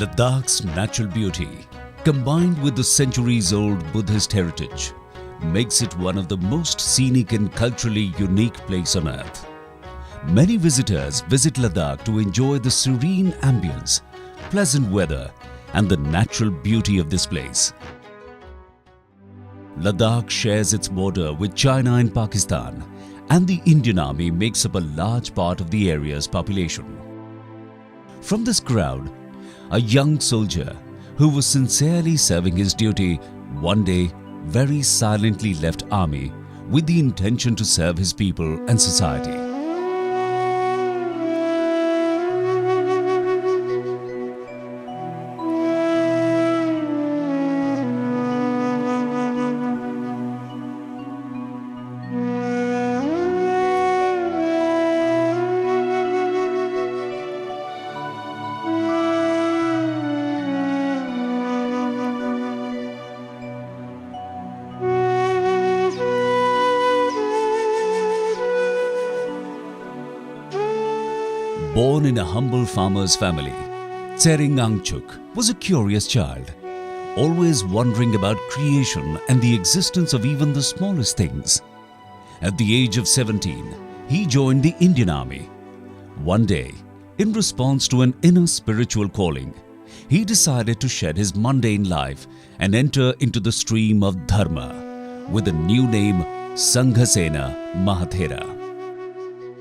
Ladakh's natural beauty, combined with the centuries-old Buddhist heritage, makes it one of the most scenic and culturally unique places on earth. Many visitors visit Ladakh to enjoy the serene ambience, pleasant weather, and the natural beauty of this place. Ladakh shares its border with China and Pakistan, and the Indian Army makes up a large part of the area's population. From this crowd, a young soldier who was sincerely serving his duty one day very silently left army with the intention to serve his people and society. Born in a humble farmer's family, Tsereng Angchuk was a curious child, always wondering about creation and the existence of even the smallest things. At the age of 17, he joined the Indian Army. One day, in response to an inner spiritual calling, he decided to shed his mundane life and enter into the stream of Dharma with a new name, Sanghasena Mahathera.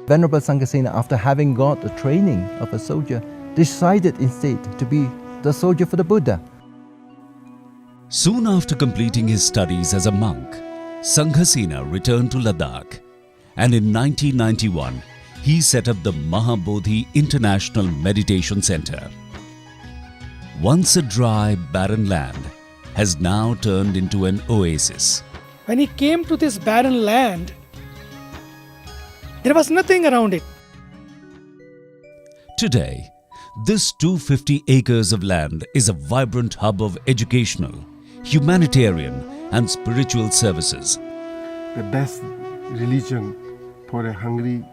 Venerable Sanghasena, after having got the training of a soldier, decided instead to be the soldier for the Buddha. Soon after completing his studies as a monk, Sanghasena returned to Ladakh, and in 1991, he set up the Mahabodhi International Meditation Center. Once a dry, barren land has now turned into an oasis. When he came to this barren land, there was nothing around it. Today, this 250 acres of land is a vibrant hub of educational, humanitarian and spiritual services. The best religion for the hungry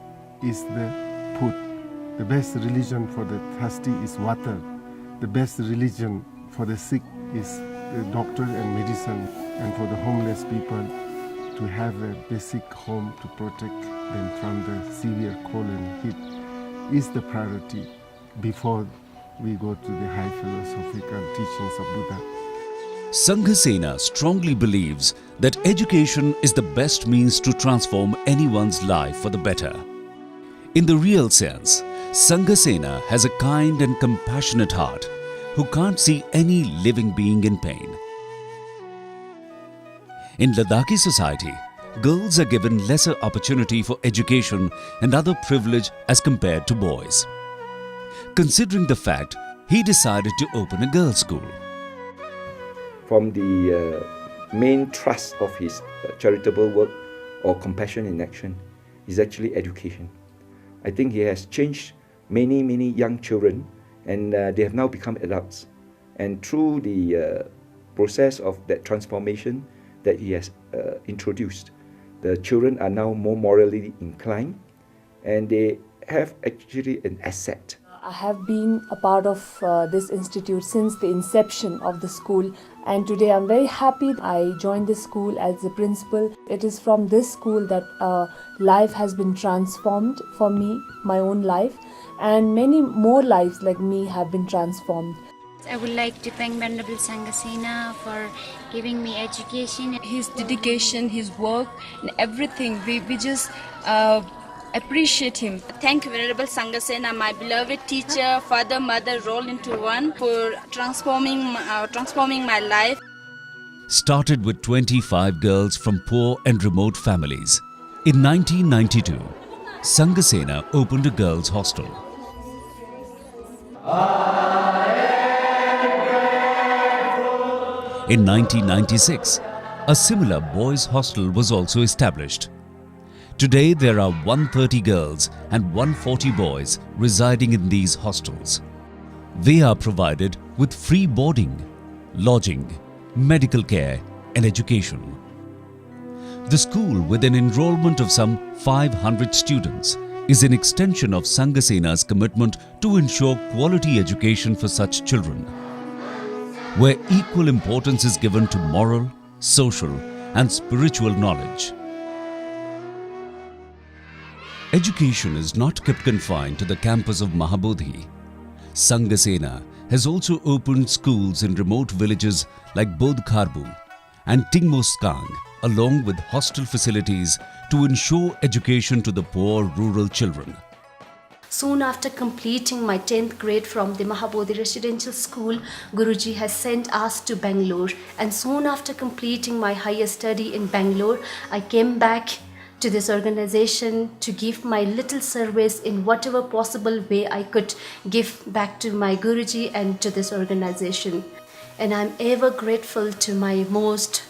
is the food. The best religion for the thirsty is water. The best religion for the sick is the doctor and medicine, and for the homeless people to have a basic home to protect them from the severe cold and heat is the priority before we go to the high philosophical teachings of Buddha. Sanghasena strongly believes that education is the best means to transform anyone's life for the better. In the real sense, Sanghasena has a kind and compassionate heart who can't see any living being in pain. In Ladakhi society, girls are given lesser opportunity for education and other privilege as compared to boys. Considering the fact, he decided to open a girls' school. From the main thrust of his charitable work or compassion in action is actually education. I think he has changed many young children, and they have now become adults. And through the process of that transformation that he has introduced, the children are now more morally inclined, and they have actually an asset. I have been a part of this institute since the inception of the school, and today I'm very happy I joined this school as the principal. It is from this school that life has been transformed for me, my own life, and many more lives like me have been transformed. I would like to thank Venerable Sanghasena for giving me education. His dedication, his work, and everything, we just appreciate him. Thank you, Venerable Sanghasena, my beloved teacher, father, mother, rolled into one, for transforming my life. Started with 25 girls from poor and remote families, in 1992, Sanghasena opened a girls' hostel. In 1996, a similar boys' hostel was also established. Today there are 130 girls and 140 boys residing in these hostels. They are provided with free boarding, lodging, medical care and education. The school, with an enrollment of some 500 students, is an extension of Sanghasena's commitment to ensure quality education for such children. where equal importance is given to moral, social and spiritual knowledge. Education is not kept confined to the campus of Mahabodhi. Sanghasena has also opened schools in remote villages like Bodhkarbu and Tingmoskang, along with hostel facilities to ensure education to the poor rural children. Soon after completing my 10th grade from the Mahabodhi Residential School, Guruji has sent us to Bangalore. And soon after completing my higher study in Bangalore, I came back to this organization to give my little service in whatever possible way I could give back to my Guruji and to this organization. And I'm ever grateful to my most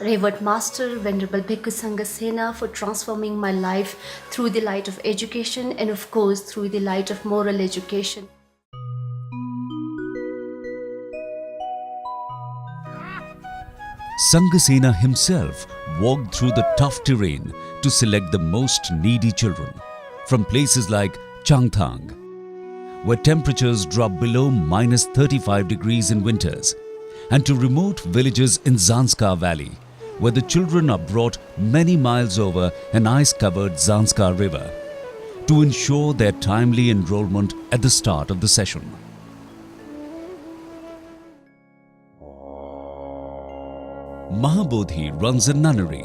Revered Master, Venerable Bhikkhu Sanghasena, for transforming my life through the light of education and of course through the light of moral education. Sanghasena himself walked through the tough terrain to select the most needy children from places like Changthang, where temperatures drop below -35 degrees in winters, and to remote villages in Zanskar Valley, where the children are brought many miles over an ice-covered Zanskar River to ensure their timely enrollment at the start of the session. Mahabodhi runs a nunnery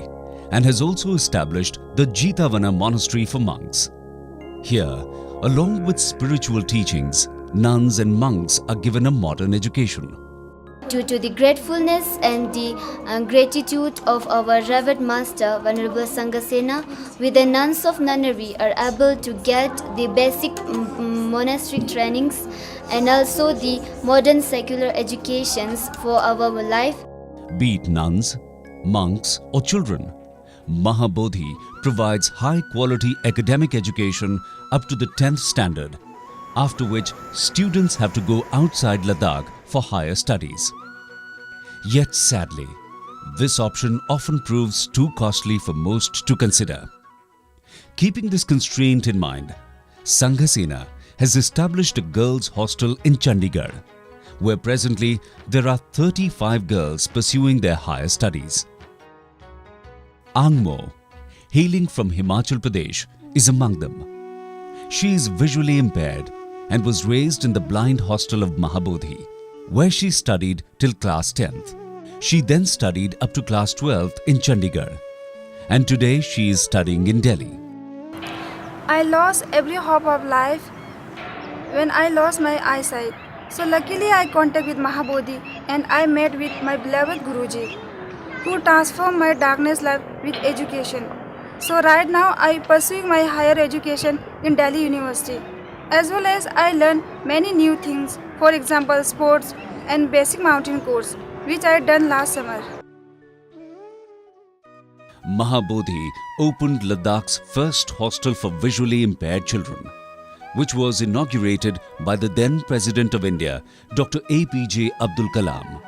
and has also established the Jitavana monastery for monks. Here, along with spiritual teachings, nuns and monks are given a modern education. Due to the gratefulness and the gratitude of our Revered Master, Venerable Sanghasena, we the nuns of nunnery are able to get the basic monastery trainings and also the modern secular educations for our life. Be it nuns, monks or children, Mahabodhi provides high-quality academic education up to the 10th standard, after which students have to go outside Ladakh for higher studies. Yet sadly, this option often proves too costly for most to consider. Keeping this constraint in mind, Sanghasena has established a girls' hostel in Chandigarh, where presently there are 35 girls pursuing their higher studies. Angmo, hailing from Himachal Pradesh, is among them. She is visually impaired and was raised in the blind hostel of Mahabodhi, where she studied till class 10th. She then studied up to class 12th in Chandigarh, and today she is studying in Delhi. I lost every hope of life when I lost my eyesight. So luckily I contacted with Mahabodhi and I met with my beloved Guruji, who transformed my darkness life with education. So right now I pursue my higher education in Delhi University. As well as I learned many new things, for example sports and basic mountain course, which I done last summer. Mahabodhi opened Ladakh's first hostel for visually impaired children, which was inaugurated by the then President of India, Dr. APJ Abdul Kalam.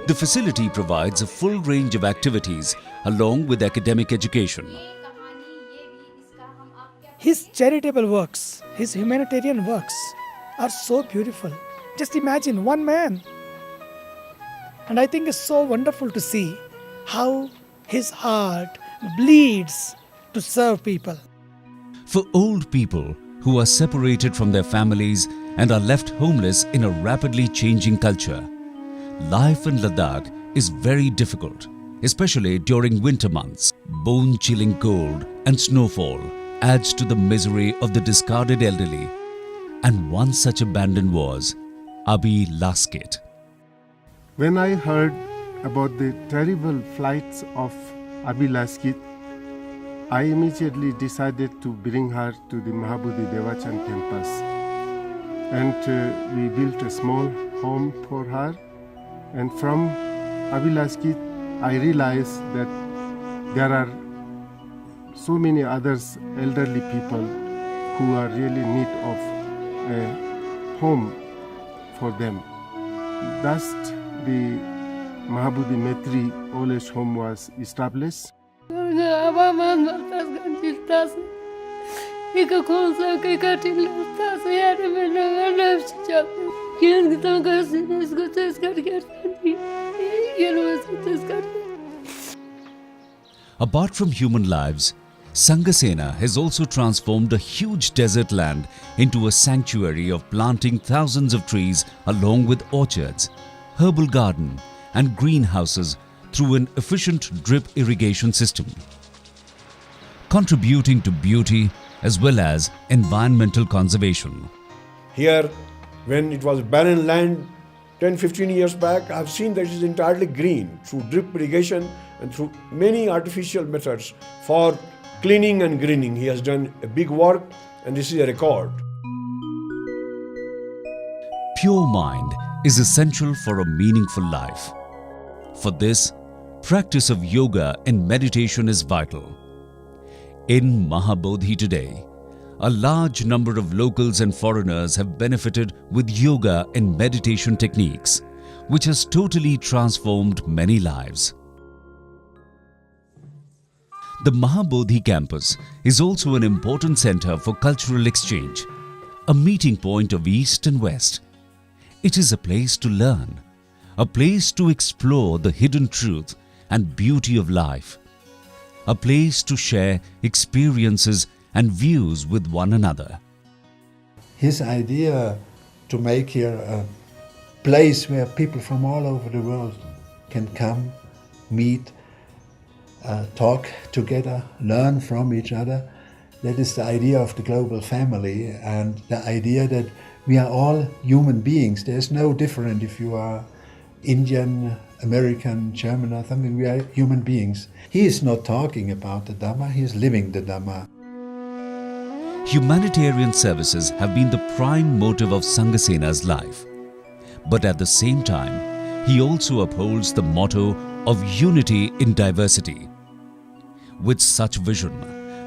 The facility provides a full range of activities along with academic education. His charitable works, his humanitarian works are so beautiful. Just imagine one man. And I think it's so wonderful to see how his heart bleeds to serve people. For old people who are separated from their families and are left homeless in a rapidly changing culture, life in Ladakh is very difficult, especially during winter months. Bone-chilling cold and snowfall adds to the misery of the discarded elderly, and one such abandoned was Abi Laskit. When I heard about the terrible flights of Abi Laskit, I immediately decided to bring her to the Mahabodhi Devachan campus, and we built a small home for her. And from Abi Laskit, I realized that there are so many others elderly people who are really in need of a home for them. Thus, the Mahabodhi Maitri Old Age Home was established. Apart from human lives, Sanghasena has also transformed a huge desert land into a sanctuary of planting thousands of trees along with orchards, herbal garden and greenhouses through an efficient drip irrigation system, contributing to beauty as well as environmental conservation. Here, when it was barren land 10-15 years back, I've seen that it is entirely green through drip irrigation and through many artificial methods for cleaning and greening. He has done a big work, and this is a record. Pure mind is essential for a meaningful life. For this, practice of yoga and meditation is vital. In Mahabodhi today, a large number of locals and foreigners have benefited with yoga and meditation techniques, which has totally transformed many lives. The Mahabodhi campus is also an important center for cultural exchange, a meeting point of East and West. It is a place to learn, a place to explore the hidden truth and beauty of life, a place to share experiences and views with one another. His idea to make here a place where people from all over the world can come, meet, talk together, learn from each other. That is the idea of the global family and the idea that we are all human beings. There's no difference if you are Indian, American, German or something. We are human beings. He is not talking about the Dhamma, he is living the Dhamma. Humanitarian services have been the prime motive of Sanghasena's life. But at the same time, he also upholds the motto of unity in diversity. With such vision,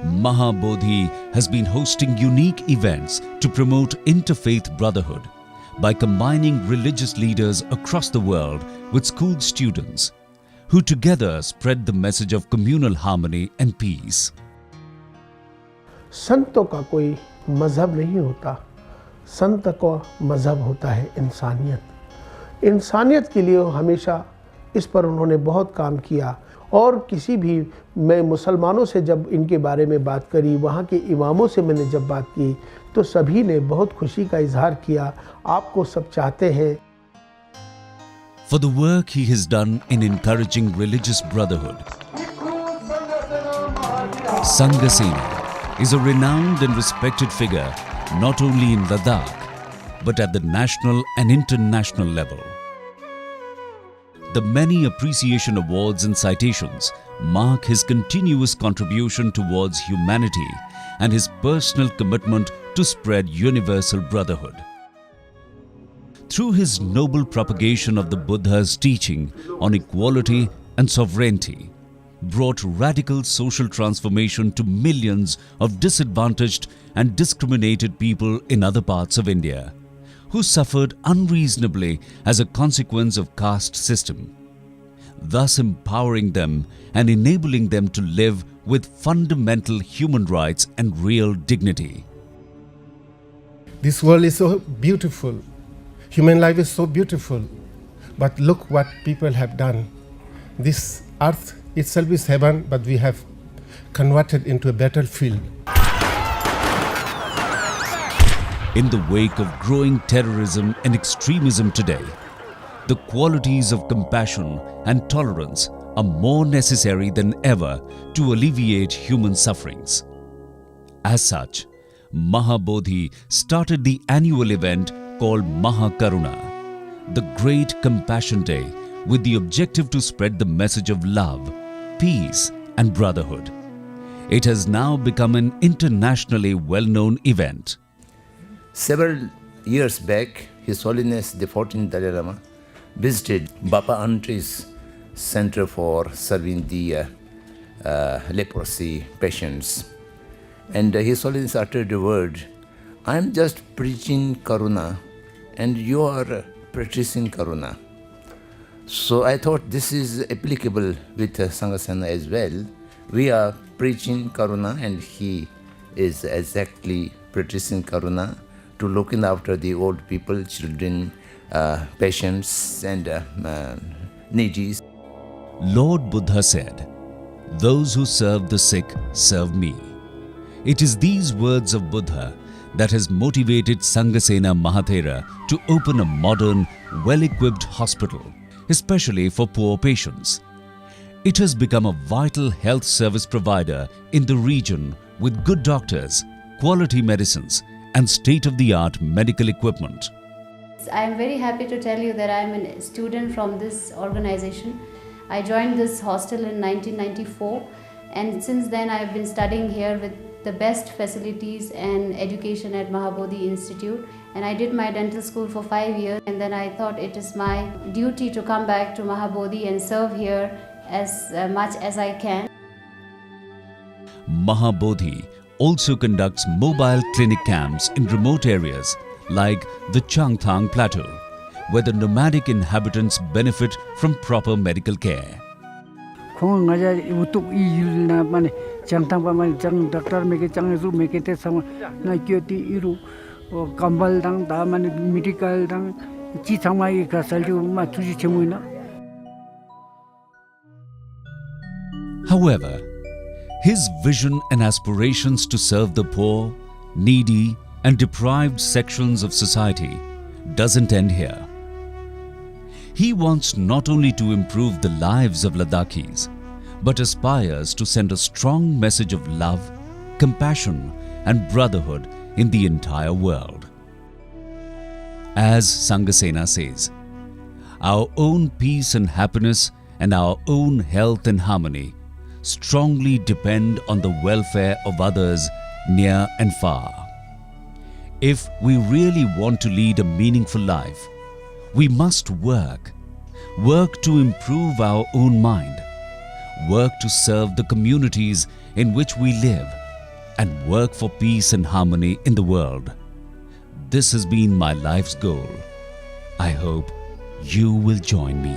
Mahabodhi has been hosting unique events to promote interfaith brotherhood by combining religious leaders across the world with school students who together spread the message of communal harmony and peace. संतों का कोई मज़हब नहीं होता, संत का मज़हब होता है इंसानियत। इंसानियत के लिए हमेशा इस पर उन्होंने बहुत काम किया और किसी भी मैं मुसलमानों से जब इनके बारे में बात करी, वहाँ के इमामों से मैंने जब बात की तो सभी ने बहुत खुशी का इजहार किया, आपको सब चाहते हैं। For the work he has done in encouraging religious brotherhood, Sanghasena is a renowned and respected figure not only in Ladakh but at the national and international level. The many appreciation awards and citations mark his continuous contribution towards humanity and his personal commitment to spread universal brotherhood. Through his noble propagation of the Buddha's teaching on equality and sovereignty, brought radical social transformation to millions of disadvantaged and discriminated people in other parts of India, who suffered unreasonably as a consequence of caste system, thus empowering them and enabling them to live with fundamental human rights and real dignity. This world is so beautiful. Human life is so beautiful. But look what people have done. This earth itself is heaven, but we have converted into a battlefield. In the wake of growing terrorism and extremism today, the qualities of compassion and tolerance are more necessary than ever to alleviate human sufferings. As such, Mahabodhi started the annual event called Mahakaruna, the Great Compassion Day, with the objective to spread the message of love, peace and brotherhood. It has now become an internationally well-known event. Several years back, His Holiness the 14th Dalai Lama visited Bapa Antre's Center for serving the leprosy patients. And His Holiness uttered the word, "I am just preaching Karuna and you are practicing Karuna." So I thought this is applicable with Sanghasena as well. We are preaching Karuna and he is exactly practicing Karuna to looking after the old people, children, patients and needy. Lord Buddha said, "Those who serve the sick serve me." It is these words of Buddha that has motivated Sanghasena Mahathera to open a modern, well-equipped hospital, especially for poor patients. It has become a vital health service provider in the region with good doctors, quality medicines, and state-of-the-art medical equipment. I am very happy to tell you that I am a student from this organization. I joined this hostel in 1994, and since then I have been studying here with the best facilities and education at Mahabodhi Institute. And I did my dental school for 5 years, and then I thought it is my duty to come back to Mahabodhi and serve here as much as I can. Mahabodhi also conducts mobile clinic camps in remote areas like the Changthang Plateau, where the nomadic inhabitants benefit from proper medical care. Changthang pa man chang doctor make chang zu make te sam na kyoti iru kambal dang da man medical dang chi chamai ka salju ma chuji chemuina. However, his vision and aspirations to serve the poor, needy, and deprived sections of society doesn't end here. He wants not only to improve the lives of Ladakhis, but aspires to send a strong message of love, compassion, and brotherhood in the entire world. As Sanghasena says, our own peace and happiness and our own health and harmony strongly depend on the welfare of others near and far. If we really want to lead a meaningful life, we must work to improve our own mind, work to serve the communities in which we live, and work for peace and harmony in the world. This has been my life's goal. I hope you will join me.